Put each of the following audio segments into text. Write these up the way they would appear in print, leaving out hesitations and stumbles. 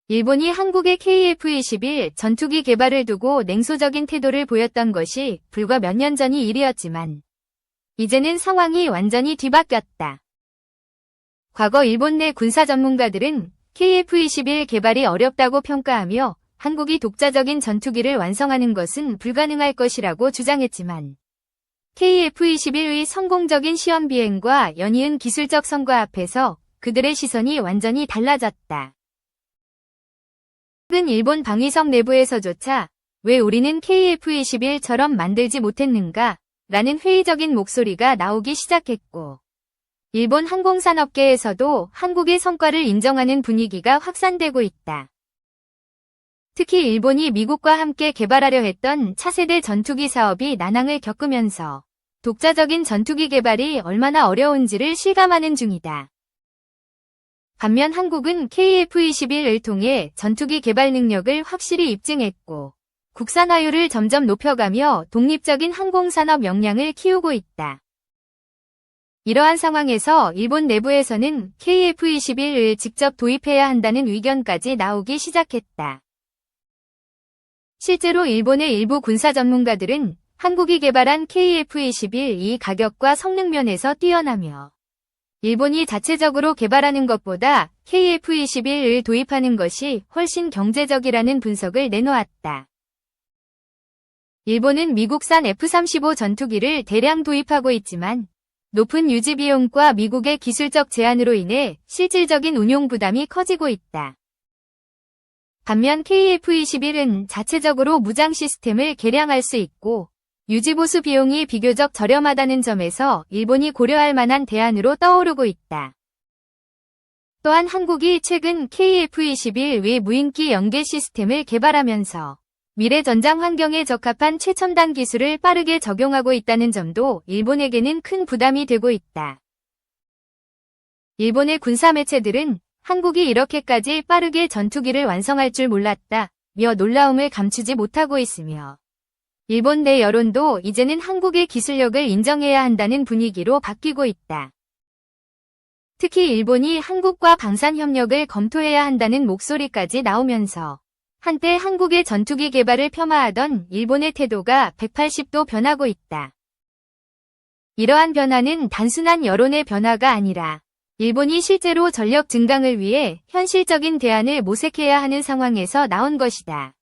일본이 한국의 KF-21 전투기 개발을 두고 냉소적인 태도를 보였던 것이 불과 몇 년 전이 일이었지만 이제는 상황이 완전히 뒤바뀌었다. 과거 일본 내 군사 전문가들은 KF-21 개발이 어렵다고 평가하며 한국이 독자적인 전투기를 완성하는 것은 불가능할 것이라고 주장했지만 KF-21의 성공적인 시험 비행과 연이은 기술적 성과 앞에서 그들의 시선이 완전히 달라졌다. 최근 일본 방위성 내부에서조차 왜 우리는 KF-21처럼 만들지 못했는가? 라는 회의적인 목소리가 나오기 시작했고 일본 항공산업계에서도 한국의 성과를 인정하는 분위기가 확산되고 있다. 특히 일본이 미국과 함께 개발하려 했던 차세대 전투기 사업이 난항을 겪으면서 독자적인 전투기 개발이 얼마나 어려운지를 실감하는 중이다. 반면 한국은 KF-21을 통해 전투기 개발 능력을 확실히 입증했고 국산화율을 점점 높여가며 독립적인 항공산업 역량을 키우고 있다. 이러한 상황에서 일본 내부에서는 KF-21을 직접 도입해야 한다는 의견까지 나오기 시작했다. 실제로 일본의 일부 군사 전문가들은 한국이 개발한 KF-21이 가격과 성능 면에서 뛰어나며 일본이 자체적으로 개발하는 것보다 KF-21을 도입하는 것이 훨씬 경제적이라는 분석을 내놓았다. 일본은 미국산 F-35 전투기를 대량 도입하고 있지만 높은 유지 비용과 미국의 기술적 제한으로 인해 실질적인 운용 부담이 커지고 있다. 반면 KF-21은 자체적으로 무장 시스템을 개량할 수 있고 유지보수 비용이 비교적 저렴하다는 점에서 일본이 고려할 만한 대안으로 떠오르고 있다. 또한 한국이 최근 KF-21 외 무인기 연계 시스템을 개발하면서 미래 전장 환경에 적합한 최첨단 기술을 빠르게 적용하고 있다는 점도 일본에게는 큰 부담이 되고 있다. 일본의 군사 매체들은 한국이 이렇게까지 빠르게 전투기를 완성할 줄 몰랐다며 놀라움을 감추지 못하고 있으며 일본 내 여론도 이제는 한국의 기술력을 인정해야 한다는 분위기로 바뀌고 있다. 특히 일본이 한국과 방산협력을 검토해야 한다는 목소리까지 나오면서 한때 한국의 전투기 개발을 폄하하던 일본의 태도가 180도 변하고 있다. 이러한 변화는 단순한 여론의 변화가 아니라 일본이 실제로 전력 증강을 위해 현실적인 대안을 모색해야 하는 상황에서 나온 것이다.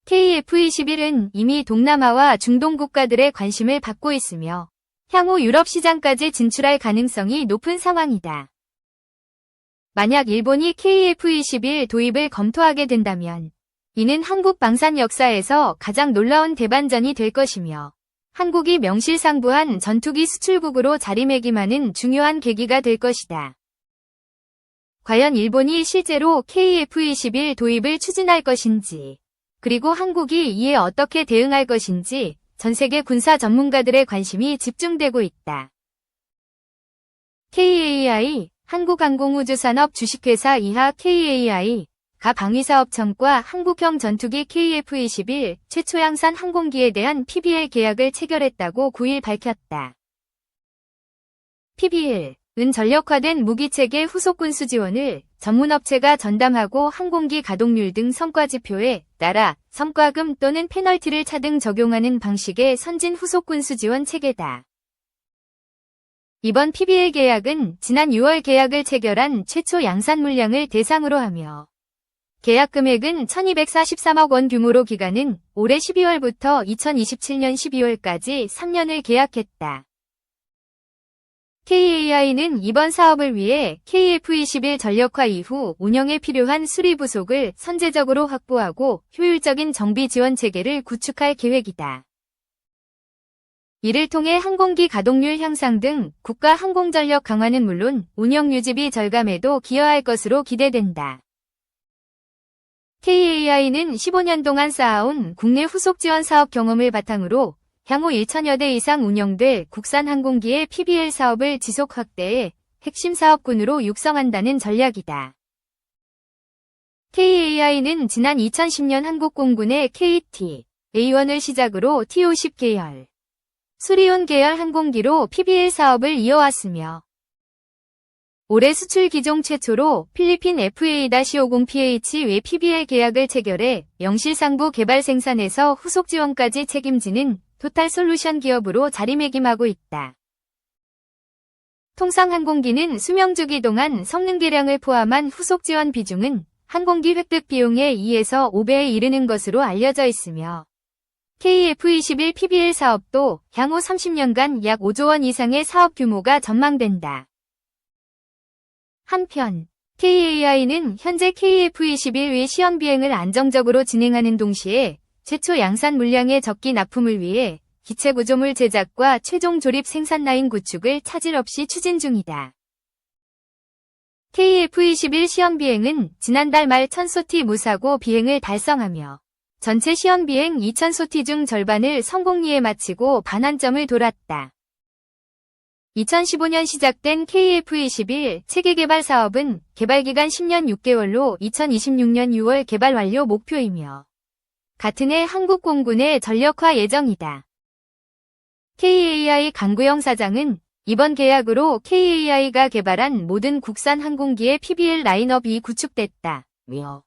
KF-21은 이미 동남아와 중동 국가들의 관심을 받고 있으며 향후 유럽 시장까지 진출할 가능성이 높은 상황이다. 만약 일본이 KF-21 도입을 검토하게 된다면 이는 한국 방산 역사에서 가장 놀라운 대반전이 될 것이며 한국이 명실상부한 전투기 수출국으로 자리매김하는 중요한 계기가 될 것이다. 과연 일본이 실제로 KF-21 도입을 추진할 것인지 그리고 한국이 이에 어떻게 대응할 것인지 전 세계 군사 전문가들의 관심이 집중되고 있다. KAI 한국항공우주산업 주식회사 이하 KAI-가 방위사업청과 한국형 전투기 KF-21 최초 양산 항공기에 대한 PBL 계약을 체결했다고 9일 밝혔다. PBL은 전력화된 무기체계 후속군수 지원을 전문업체가 전담하고 항공기 가동률 등 성과지표에 따라 성과금 또는 페널티를 차등 적용하는 방식의 선진 후속군수 지원 체계다. 이번 PBL 계약은 지난 6월 계약을 체결한 최초 양산 물량을 대상으로 하며 계약 금액은 1243억 원 규모로 기간은 올해 12월부터 2027년 12월까지 3년을 계약했다. KAI는 이번 사업을 위해 KF-21 전력화 이후 운영에 필요한 수리 부속을 선제적으로 확보하고 효율적인 정비 지원 체계를 구축할 계획이다. 이를 통해 항공기 가동률 향상 등 국가 항공전력 강화는 물론 운영 유지비 절감에도 기여할 것으로 기대된다. KAI는 15년 동안 쌓아온 국내 후속 지원 사업 경험을 바탕으로 향후 1,000여 대 이상 운영될 국산 항공기의 PBL 사업을 지속 확대해 핵심 사업군으로 육성한다는 전략이다. KAI는 지난 2010년 한국공군의 KT-A1을 시작으로 T-50 계열, 수리온 계열 항공기로 PBL 사업을 이어왔으며 올해 수출 기종 최초로 필리핀 FA-50PH 외 PBL 계약을 체결해 영실상부 개발 생산에서 후속 지원까지 책임지는 토탈솔루션 기업으로 자리매김하고 있다. 통상 항공기는 수명주기 동안 성능 개량을 포함한 후속 지원 비중은 항공기 획득 비용의 2에서 5배에 이르는 것으로 알려져 있으며 KF-21 PBL 사업도 향후 30년간 약 5조 원 이상의 사업 규모가 전망된다. 한편 KAI는 현재 KF-21 외 시험 비행을 안정적으로 진행하는 동시에 최초 양산 물량의 적기 납품을 위해 기체 구조물 제작과 최종 조립 생산 라인 구축을 차질 없이 추진 중이다. KF-21 시험 비행은 지난달 말 1000소티 무사고 비행을 달성하며 전체 시험 비행 2000소티 중 절반을 성공리에 마치고 반환점을 돌았다. 2015년 시작된 KF-21 체계 개발 사업은 개발기간 10년 6개월로 2026년 6월 개발 완료 목표이며 같은 해 한국 공군의 전력화 예정이다. KAI 강구영 사장은 이번 계약으로 KAI가 개발한 모든 국산 항공기의 PBL 라인업이 구축됐다며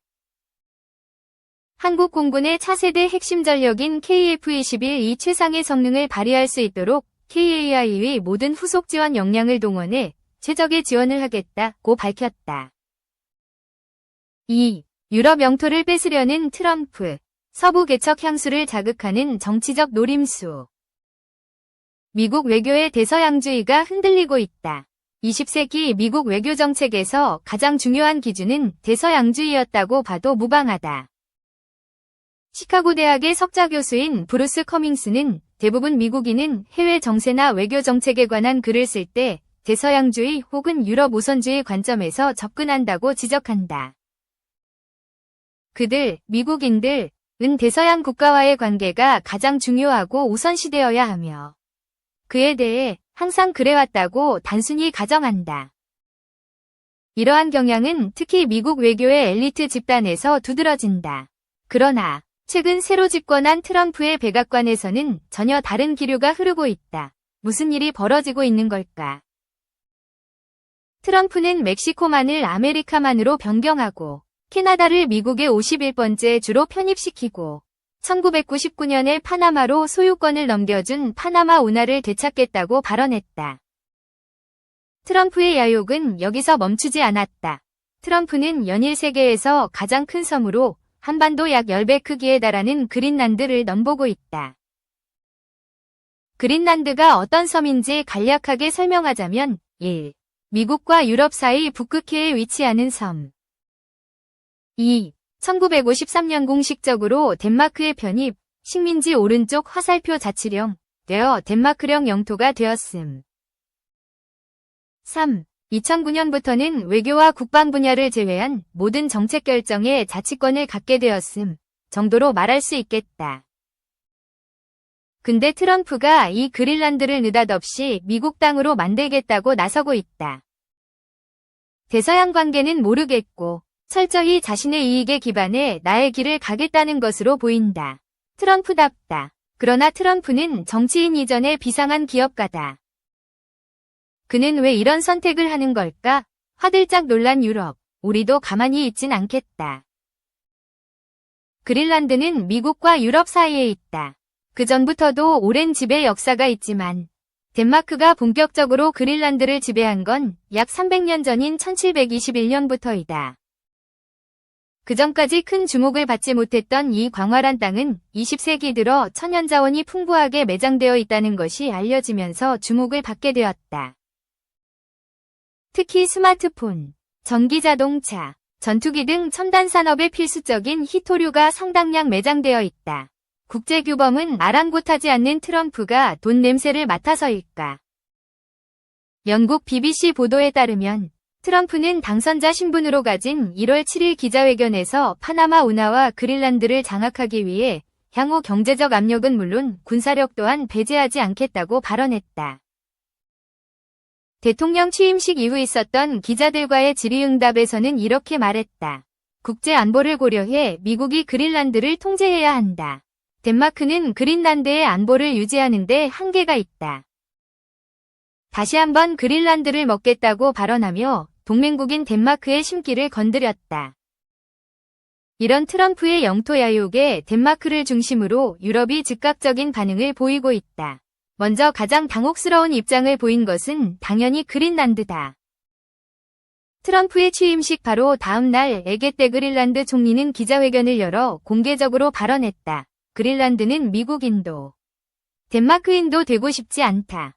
한국 공군의 차세대 핵심 전력인 KF-21이 최상의 성능을 발휘할 수 있도록 KAI의 모든 후속 지원 역량을 동원해 최적의 지원을 하겠다고 밝혔다. 2. 유럽 영토를 뺏으려는 트럼프, 서부 개척 향수를 자극하는 정치적 노림수. 미국 외교의 대서양주의가 흔들리고 있다. 20세기 미국 외교 정책에서 가장 중요한 기준은 대서양주의였다고 봐도 무방하다. 시카고 대학의 석좌 교수인 브루스 커밍스는 대부분 미국인은 해외 정세나 외교 정책에 관한 글을 쓸 때 대서양주의 혹은 유럽 우선주의 관점에서 접근한다고 지적한다. 미국인들은 대서양 국가와의 관계가 가장 중요하고 우선시되어야 하며 그에 대해 항상 그래왔다고 단순히 가정한다. 이러한 경향은 특히 미국 외교의 엘리트 집단에서 두드러진다. 그러나 최근 새로 집권한 트럼프의 백악관에서는 전혀 다른 기류가 흐르고 있다. 무슨 일이 벌어지고 있는 걸까? 트럼프는 멕시코만을 아메리카만으로 변경하고 캐나다를 미국의 51번째 주로 편입시키고 1999년에 파나마로 소유권을 넘겨준 파나마 운하를 되찾겠다고 발언했다. 트럼프의 야욕은 여기서 멈추지 않았다. 트럼프는 연일 세계에서 가장 큰 섬으로 한반도 약 10배 크기에 달하는 그린란드를 넘보고 있다. 그린란드가 어떤 섬인지 간략하게 설명하자면 1. 미국과 유럽 사이 북극해에 위치하는 섬. 2. 1953년 공식적으로 덴마크의 편입, 식민지 오른쪽 화살표 자치령, 되어 덴마크령 영토가 되었음. 3. 2009년부터는 외교와 국방 분야를 제외한 모든 정책 결정에 자치권을 갖게 되었음 정도로 말할 수 있겠다. 근데 트럼프가 이 그린란드를 느닷없이 미국 땅으로 만들겠다고 나서고 있다. 대서양 관계는 모르겠고 철저히 자신의 이익에 기반해 나의 길을 가겠다는 것으로 보인다. 트럼프답다. 그러나 트럼프는 정치인 이전의 비상한 기업가다. 그는 왜 이런 선택을 하는 걸까? 화들짝 놀란 유럽. 우리도 가만히 있진 않겠다. 그린란드는 미국과 유럽 사이에 있다. 그 전부터도 오랜 지배 역사가 있지만 덴마크가 본격적으로 그린란드를 지배한 건 약 300년 전인 1721년부터이다. 그 전까지 큰 주목을 받지 못했던 이 광활한 땅은 20세기 들어 천연자원이 풍부하게 매장되어 있다는 것이 알려지면서 주목을 받게 되었다. 특히 스마트폰, 전기자동차, 전투기 등 첨단 산업에 필수적인 희토류가 상당량 매장되어 있다. 국제규범은 아랑곳하지 않는 트럼프가 돈 냄새를 맡아서일까? 영국 BBC 보도에 따르면 트럼프는 당선자 신분으로 가진 1월 7일 기자회견에서 파나마 운하와 그린란드를 장악하기 위해 향후 경제적 압력은 물론 군사력 또한 배제하지 않겠다고 발언했다. 대통령 취임식 이후 있었던 기자들과의 질의응답에서는 이렇게 말했다. 국제 안보를 고려해 미국이 그린란드를 통제해야 한다. 덴마크는 그린란드의 안보를 유지하는 데 한계가 있다. 다시 한번 그린란드를 먹겠다고 발언하며 동맹국인 덴마크의 심기를 건드렸다. 이런 트럼프의 영토 야욕에 덴마크를 중심으로 유럽이 즉각적인 반응을 보이고 있다. 먼저 가장 당혹스러운 입장을 보인 것은 당연히 그린란드다. 트럼프의 취임식 바로 다음 날 에게떼 그린란드 총리는 기자회견을 열어 공개적으로 발언했다. 그린란드는 미국인도 덴마크인도 되고 싶지 않다.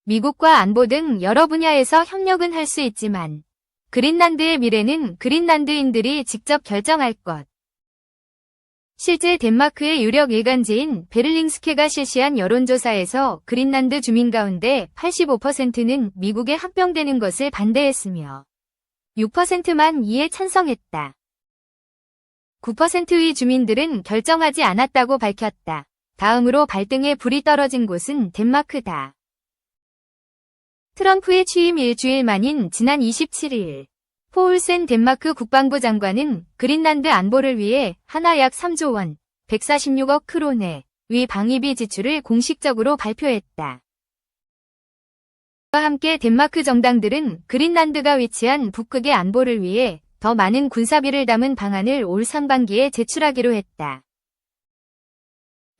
미국과 안보 등 여러 분야에서 협력은 할 수 있지만 그린란드의 미래는 그린란드인들이 직접 결정할 것. 실제 덴마크의 유력 일간지인 베를링스케가 실시한 여론조사에서 그린란드 주민 가운데 85%는 미국에 합병되는 것을 반대했으며 6%만 이에 찬성했다. 9%의 주민들은 결정하지 않았다고 밝혔다. 다음으로 발등에 불이 떨어진 곳은 덴마크다. 트럼프의 취임 일주일 만인 지난 27일, 포울센 덴마크 국방부 장관은 그린란드 안보를 위해 하나 약 3조 원, 146억 크로네, 의 방위비 지출을 공식적으로 발표했다. 그와 함께 덴마크 정당들은 그린란드가 위치한 북극의 안보를 위해 더 많은 군사비를 담은 방안을 올 상반기에 제출하기로 했다.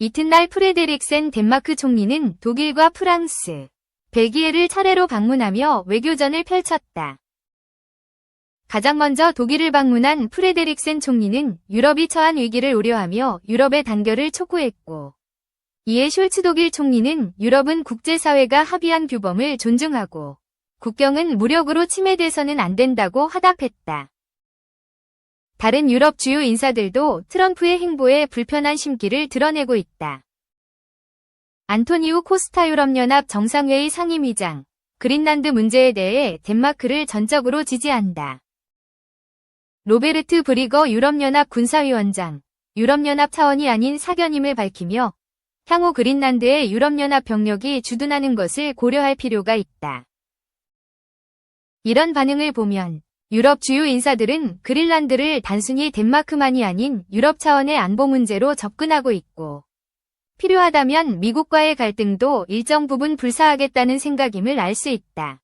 이튿날 프레데릭센 덴마크 총리는 독일과 프랑스, 벨기에를 차례로 방문하며 외교전을 펼쳤다. 가장 먼저 독일을 방문한 프레데릭센 총리는 유럽이 처한 위기를 우려하며 유럽의 단결을 촉구했고, 이에 숄츠 독일 총리는 유럽은 국제사회가 합의한 규범을 존중하고 국경은 무력으로 침해돼서는 안 된다고 화답했다. 다른 유럽 주요 인사들도 트럼프의 행보에 불편한 심기를 드러내고 있다. 안토니우 코스타 유럽연합 정상회의 상임위장, 그린란드 문제에 대해 덴마크를 전적으로 지지한다. 로베르트 브리거 유럽연합 군사위원장, 유럽연합 차원이 아닌 사견임을 밝히며 향후 그린란드의 유럽연합 병력이 주둔하는 것을 고려할 필요가 있다. 이런 반응을 보면 유럽 주요 인사들은 그린란드를 단순히 덴마크만이 아닌 유럽 차원의 안보 문제로 접근하고 있고, 필요하다면 미국과의 갈등도 일정 부분 불사하겠다는 생각임을 알 수 있다.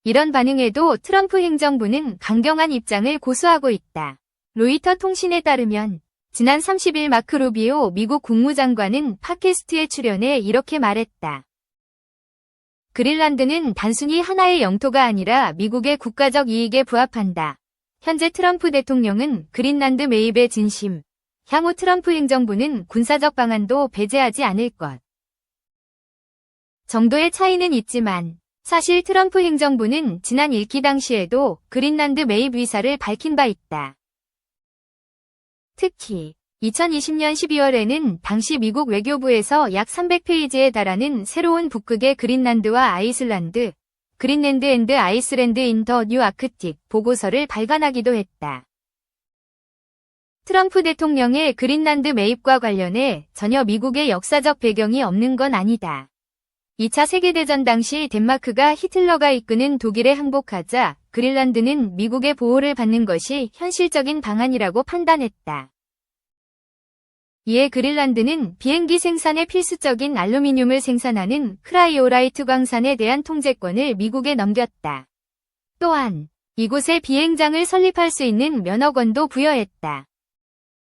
이런 반응에도 트럼프 행정부는 강경한 입장을 고수하고 있다. 로이터 통신에 따르면 지난 30일 마크 루비오 미국 국무장관은 팟캐스트에 출연해 이렇게 말했다. 그린란드는 단순히 하나의 영토가 아니라 미국의 국가적 이익에 부합한다. 현재 트럼프 대통령은 그린란드 매입에 진심, 향후 트럼프 행정부는 군사적 방안도 배제하지 않을 것. 정도의 차이는 있지만 사실 트럼프 행정부는 지난 일기 당시에도 그린란드 매입 의사를 밝힌 바 있다. 특히 2020년 12월에는 당시 미국 외교부에서 약 300페이지에 달하는 새로운 북극의 그린란드와 아이슬란드, 그린랜드 앤드 아이슬랜드 인 더 뉴 아크틱 보고서를 발간하기도 했다. 트럼프 대통령의 그린란드 매입과 관련해 전혀 미국의 역사적 배경이 없는 건 아니다. 2차 세계대전 당시 덴마크가 히틀러가 이끄는 독일에 항복하자 그린란드는 미국의 보호를 받는 것이 현실적인 방안이라고 판단했다. 이에 그린란드는 비행기 생산에 필수적인 알루미늄을 생산하는 크라이오라이트 광산에 대한 통제권을 미국에 넘겼다. 또한 이곳에 비행장을 설립할 수 있는 면허권도 부여했다.